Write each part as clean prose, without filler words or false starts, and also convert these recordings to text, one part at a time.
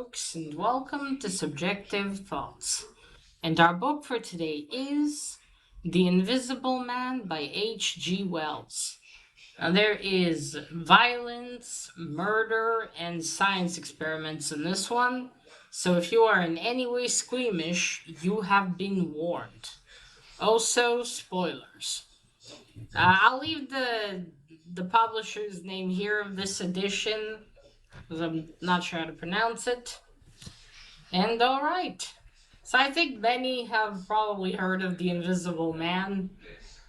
folks, and welcome to Subjective Thoughts. And our book for today is The Invisible Man by H.G. Wells. Now, there is violence, murder, and science experiments in this one, so if you are in any way squeamish, you have been warned. Also, spoilers. I'll leave the publisher's name here of this edition because I'm not sure how to pronounce it. And alright. So I think many have probably heard of the Invisible Man.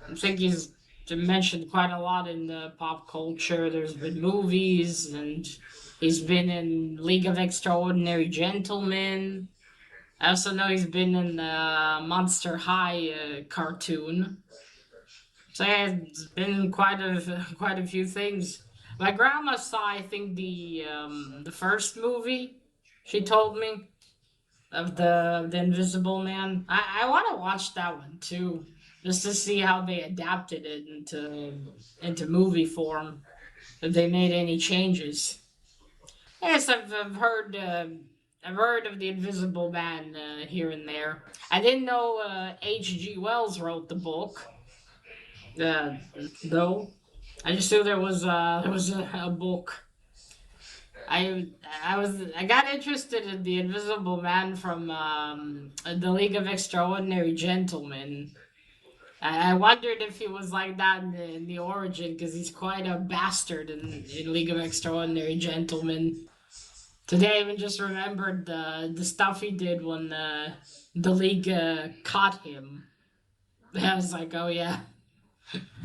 I think he's been mentioned quite a lot in the pop culture. There's been movies, and he's been in League of Extraordinary Gentlemen. I also know he's been in the Monster High cartoon. So yeah, it's been quite a few things. My grandma saw, I think, the first movie. She told me of the Invisible Man. I want to watch that one too, just to see how they adapted it into movie form. If they made any changes. Yes, I've heard of the Invisible Man here and there. I didn't know H.G. Wells wrote the book. Uh, though I just knew there was a book. I got interested in the Invisible Man from the League of Extraordinary Gentlemen. I wondered if he was like that in the origin because he's quite a bastard in League of Extraordinary Gentlemen. Today I even just remembered the stuff he did when the League caught him. I was like, oh yeah.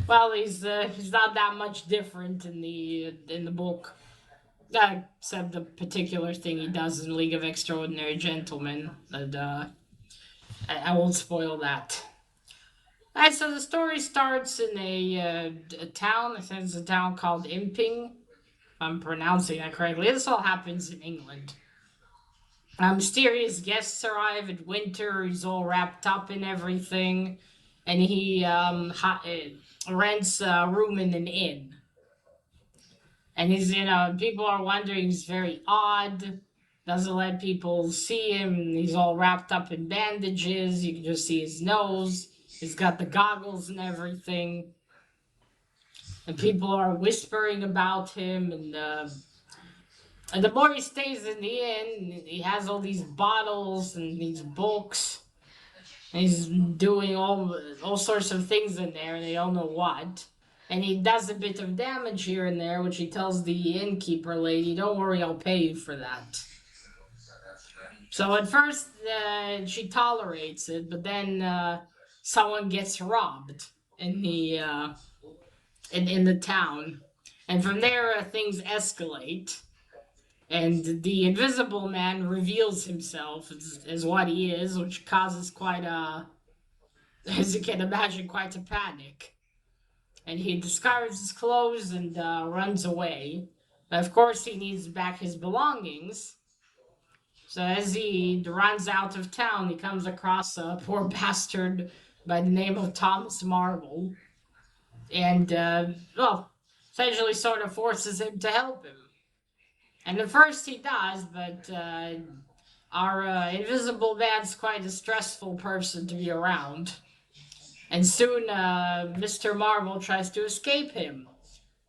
Well, he's not that much different in the book. Except the particular thing he does in League of Extraordinary Gentlemen. And I won't spoil that. Alright, so the story starts in a town. I think it's a town called Imping. If I'm pronouncing that correctly. This all happens in England. Mysterious guests arrive at winter. He's all wrapped up in everything. And he rents a room in an inn. And he's, people are wondering he's very odd, doesn't let people see him. He's all wrapped up in bandages. You can just see his nose. He's got the goggles and everything. And people are whispering about him. And the more he stays in the inn, he has all these bottles and these books. And he's doing all sorts of things in there, and they don't know what. And he does a bit of damage here and there, which he tells the innkeeper lady, don't worry, I'll pay you for that. So at first, she tolerates it, but then someone gets robbed in the town. And from there, things escalate. And the Invisible Man reveals himself as what he is, which causes quite as you can imagine, quite a panic. And he discards his clothes and runs away. But of course, he needs back his belongings. So as he runs out of town, he comes across a poor bastard by the name of Thomas Marvel. And, essentially sort of forces him to help him. And at first he does, but our Invisible Man's quite a stressful person to be around. And soon Mr. Marvel tries to escape him,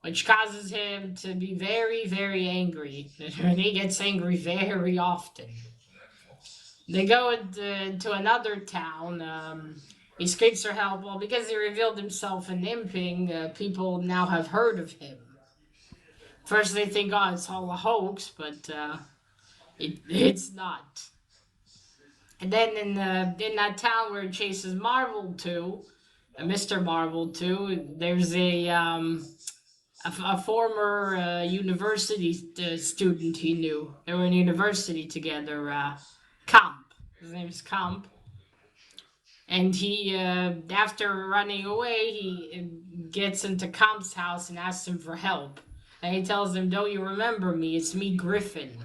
which causes him to be very, very angry. And he gets angry very often. They go into another town. He screams for help. Well, because he revealed himself in Imping, people now have heard of him. First, they think, oh, it's all a hoax, but it's not. And then in that town where he chases Marvel to, Mr. Marvel too, there's a former university student he knew. They were in university together. Camp. His name's Camp. And he, after running away, he gets into Camp's house and asks him for help. And he tells him, "Don't you remember me? It's me, Griffin."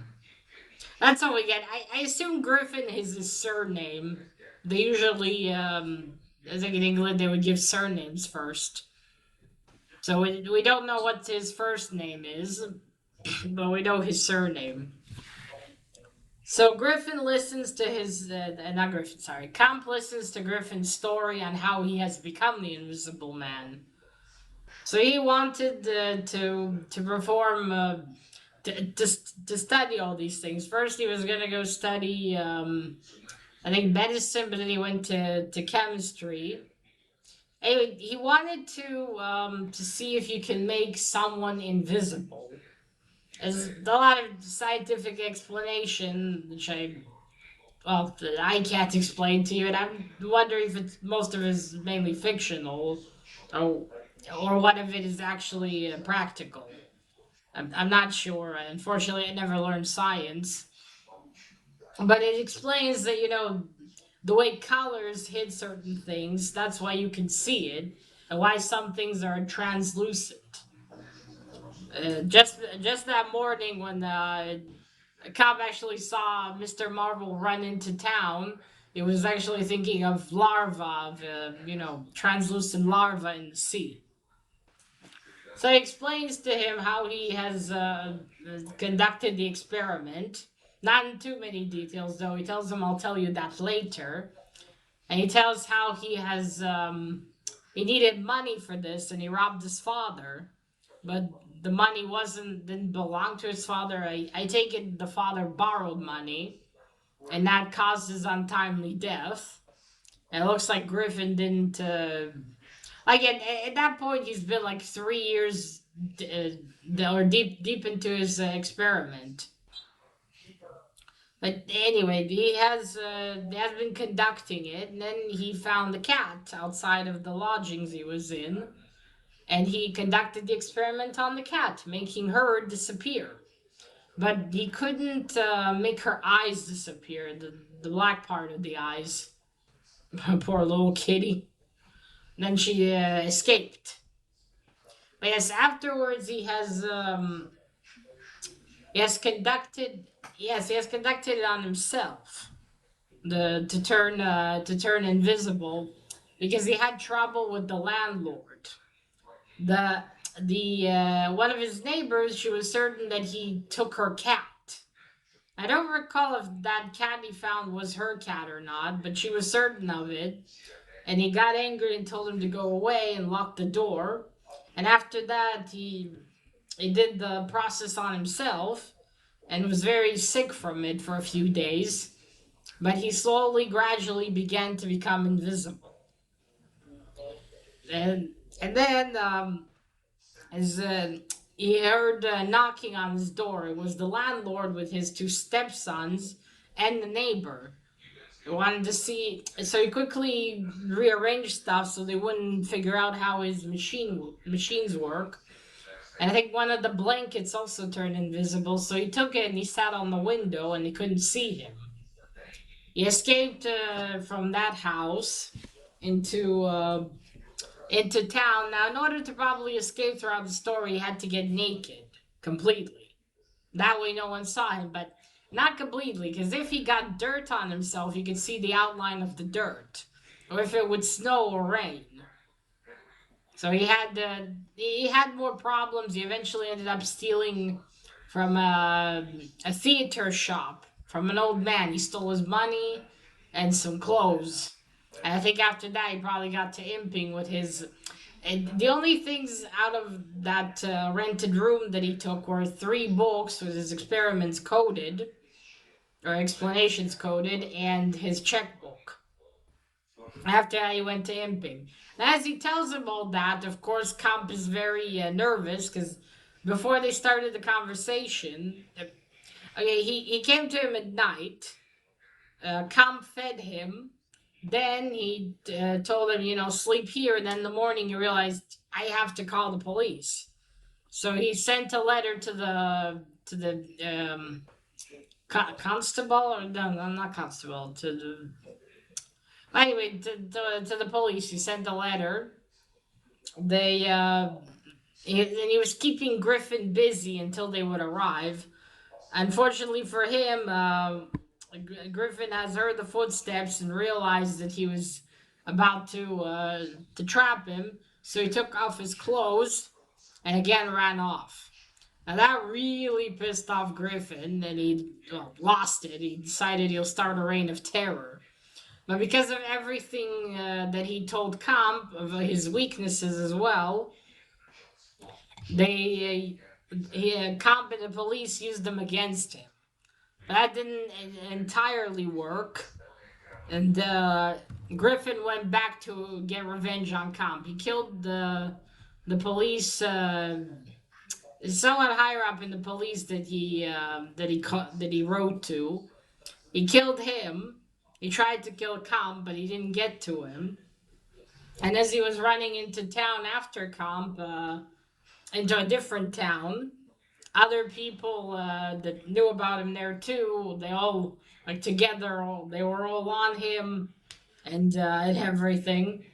That's all we get. I assume Griffin is his surname. They usually, I think in England, they would give surnames first. So we don't know what his first name is, but we know his surname. So Griffin listens to his, not Griffin, sorry, Camp listens to Griffin's story on how he has become the Invisible Man. So he wanted to perform, to study all these things. First, he was gonna go study, I think medicine, but then he went to chemistry. Anyway, he wanted to see if you can make someone invisible. There's a lot of scientific explanation, which I can't explain to you, and I'm wondering if it's most of it is mainly fictional, or or what of it is actually practical. I'm not sure. Unfortunately, I never learned science, but it explains that the way colors hit certain things. That's why you can see it, and why some things are translucent. Just that morning when a cop actually saw Mr. Marvel run into town, he was actually thinking of larva, of translucent larva in the sea. So he explains to him how he has conducted the experiment. Not in too many details, though. He tells him, "I'll tell you that later." And he tells how he needed money for this, and he robbed his father, but the money didn't belong to his father. I take it the father borrowed money, and that caused his untimely death. And it looks like Griffin didn't. Like at that point, he's been like 3 years or deep into his experiment. But anyway, he has been conducting it, and then he found the cat outside of the lodgings he was in, and he conducted the experiment on the cat, making her disappear. But he couldn't make her eyes disappear, the black part of the eyes. Poor little kitty. And then she escaped. But yes, afterwards he has conducted he has conducted it on himself, the to turn invisible, because he had trouble with the landlord. The the One of his neighbors, she was certain that he took her cat. I don't recall if that cat he found was her cat or not, but she was certain of it. And he got angry and told him to go away and lock the door. And after that, he did the process on himself and was very sick from it for a few days. But he slowly, gradually began to become invisible. And and then as he heard knocking on his door. It was the landlord with his two stepsons and the neighbor. He wanted to see, so he quickly rearranged stuff so they wouldn't figure out how his machines work. And I think one of the blankets also turned invisible, so he took it and he sat on the window and they couldn't see him. He escaped from that house into into town. Now, in order to probably escape throughout the story, he had to get naked completely. That way, no one saw him, but not completely, because if he got dirt on himself, you could see the outline of the dirt, or if it would snow or rain. So he had more problems. He eventually ended up stealing from a theater shop from an old man. He stole his money and some clothes. And I think after that, he probably got to imping with his. And the only things out of that rented room that he took were three books with his experiments coded, or explanations coded, and his checkbook. After that, he went to imping. As he tells him all that, of course, Comp is very nervous because before they started the conversation, okay, he came to him at night. Comp fed him. Then he told him, sleep here. And then in the morning, he realized, I have to call the police. So he sent a letter to the constable, or no, not constable, to the anyway to the police. He sent a letter. They and he was keeping Griffin busy until they would arrive. Unfortunately for him, Griffin has heard the footsteps and realized that he was about to trap him. So he took off his clothes and again ran off. And that really pissed off Griffin, and he lost it. He decided he'll start a reign of terror. But because of everything that he told Comp, of his weaknesses as well, Comp and the police used them against him. But that didn't entirely work, and Griffin went back to get revenge on Comp. He killed the police. Someone higher up in the police that he wrote to. He killed him. He tried to kill Comp, but he didn't get to him. And as he was running into town after Comp, into a different town, other people that knew about him there too, they all like together, they were all on him and everything.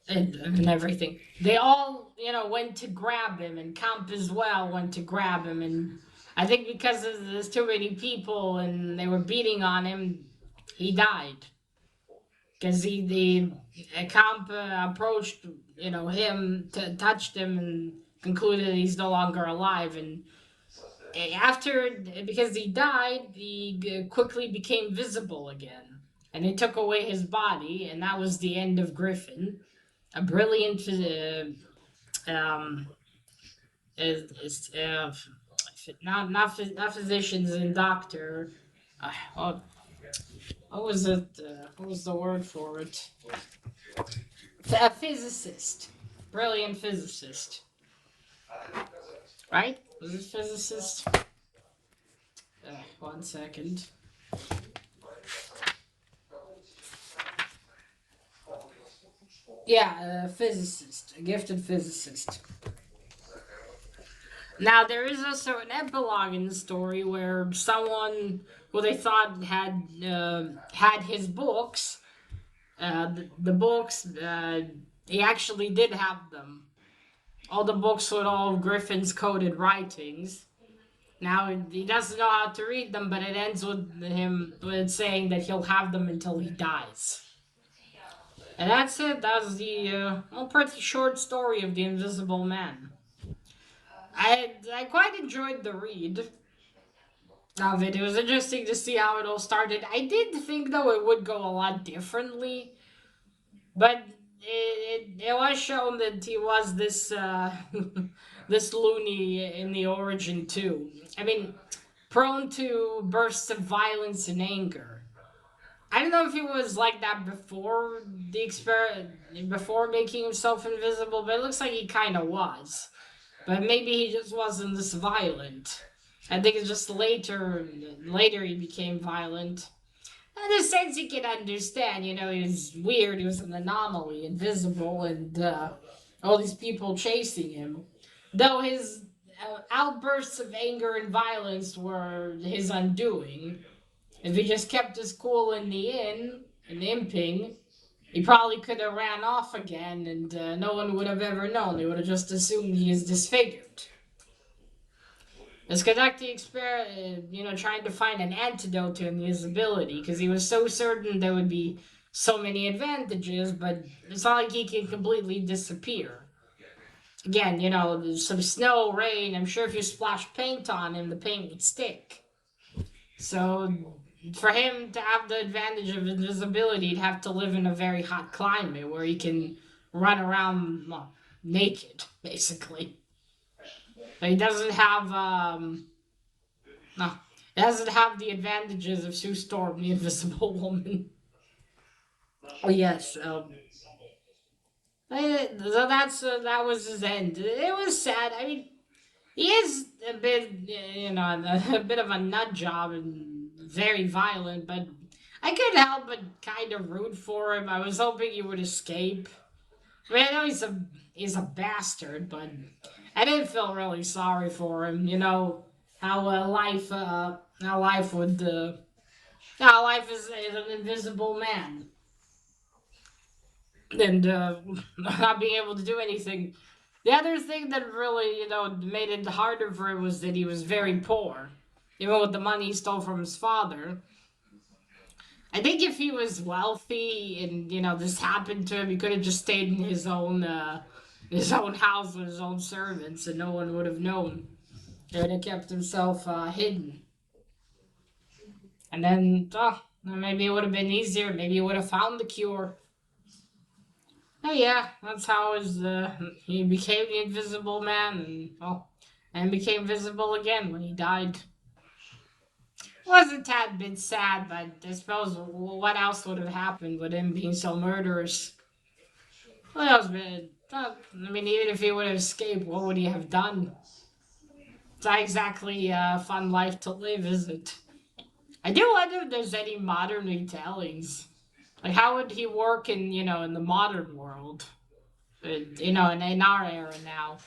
And everything. They all, went to grab him, and Comp as well went to grab him. And I think because there's too many people and they were beating on him, he died. Because Comp approached, him, touched him, and concluded he's no longer alive. And because he died, he quickly became visible again. And they took away his body, and that was the end of Griffin, a brilliant um, is not physicians and doctor. Oh, what was it? What was the word for it? A physicist, brilliant physicist, right? Was it physicist? 1 second. Yeah, a physicist, a gifted physicist. Now there is also an epilogue in the story where someone who they thought had his books, the books, he actually did have them. All the books with all of Griffin's coded writings. Now he doesn't know how to read them, but it ends with saying that he'll have them until he dies. And that's it. That's the pretty short story of the Invisible Man. I quite enjoyed the read of it. It was interesting to see how it all started. I did think though it would go a lot differently, but it was shown that he was this this loony in the origin too. I mean, prone to bursts of violence and anger. I don't know if he was like that before the before making himself invisible, but it looks like he kind of was. But maybe he just wasn't this violent. I think it's just later he became violent. In a sense, you can understand. He was weird. He was an anomaly, invisible, and all these people chasing him. Though his outbursts of anger and violence were his undoing. If he just kept his cool in the inn, and imping, he probably could have ran off again, and no one would have ever known. They would have just assumed he is disfigured. Is conducting experiment, trying to find an antidote to his ability, because he was so certain there would be so many advantages, but it's not like he can completely disappear. Again, there's some snow, rain. I'm sure if you splash paint on him, the paint would stick. So, for him to have the advantage of invisibility, he'd have to live in a very hot climate where he can run around naked, basically. But he doesn't have no, it doesn't have the advantages of Sue Storm, the Invisible Woman. Oh yes, so that was his end. It was sad. I mean, he is a bit, a bit of a nut job and very violent, but I couldn't help but kind of root for him. I was hoping he would escape. I mean, I know he's a bastard, but I didn't feel really sorry for him. How how life would how life is an invisible man, and not being able to do anything. The other thing that really made it harder for him was that he was very poor, even with the money he stole from his father. I think if he was wealthy and this happened to him, he could have just stayed in his own house with his own servants, and no one would have known. He would have kept himself hidden. And then, maybe it would have been easier. Maybe he would have found the cure. Oh yeah, that's how he became the Invisible Man, and became visible again when he died. Was a tad bit sad, but I suppose what else would have happened with him being so murderous? What else? I mean, even if he would have escaped, what would he have done? It's not exactly a fun life to live, is it? I do wonder if there's any modern retellings. Like, how would he work in the modern world? In our era now.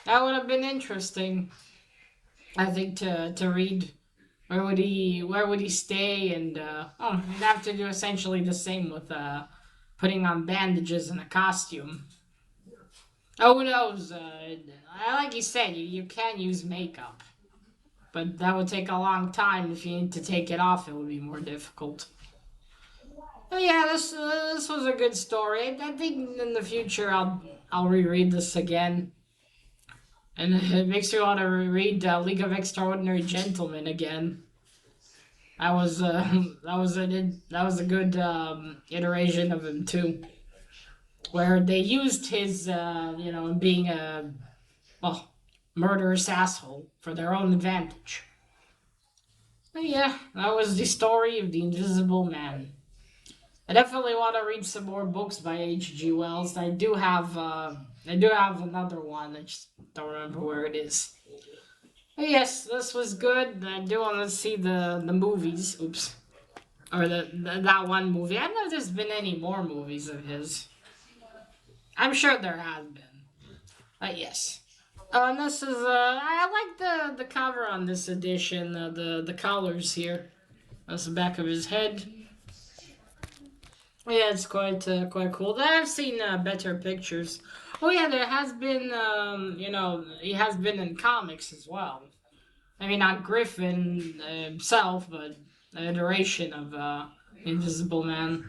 That would have been interesting, I think, to read. Where would he stay? And he'd have to do essentially the same with putting on bandages and a costume. Oh, who knows? Like you said, you can use makeup, but that would take a long time. If you need to take it off, it would be more difficult. But yeah, this was a good story. I think in the future I'll reread this again, and it makes me want to reread League of Extraordinary Gentlemen again. That was that was a good iteration of him too, where they used his being a well murderous asshole for their own advantage. But yeah, that was the story of the Invisible Man. I definitely want to read some more books by H.G. Wells. I do have another one. I just don't remember where it is. But yes, this was good. I do want to see the movies. Oops. Or that one movie. I don't know if there's been any more movies of his. I'm sure there has been. But yes. And this is I like the cover on this edition. The colors here. That's the back of his head. Yeah, it's quite cool. I've seen better pictures. Oh yeah, there has been he has been in comics as well. I mean, not Griffin himself, but an iteration of Invisible Man.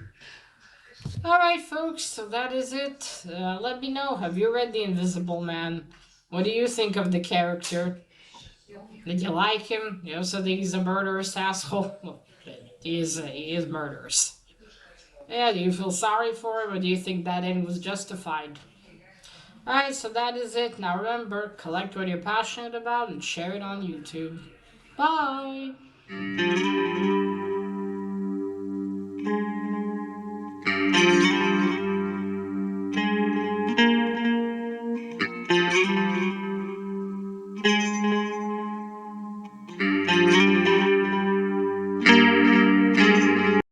All right, folks. So that is it. Let me know. Have you read The Invisible Man? What do you think of the character? Did you like him? You also think he's a murderous asshole? Well, he is murderous. Yeah, do you feel sorry for him, or do you think that end was justified? Alright, so that is it. Now remember, collect what you're passionate about and share it on YouTube. Bye!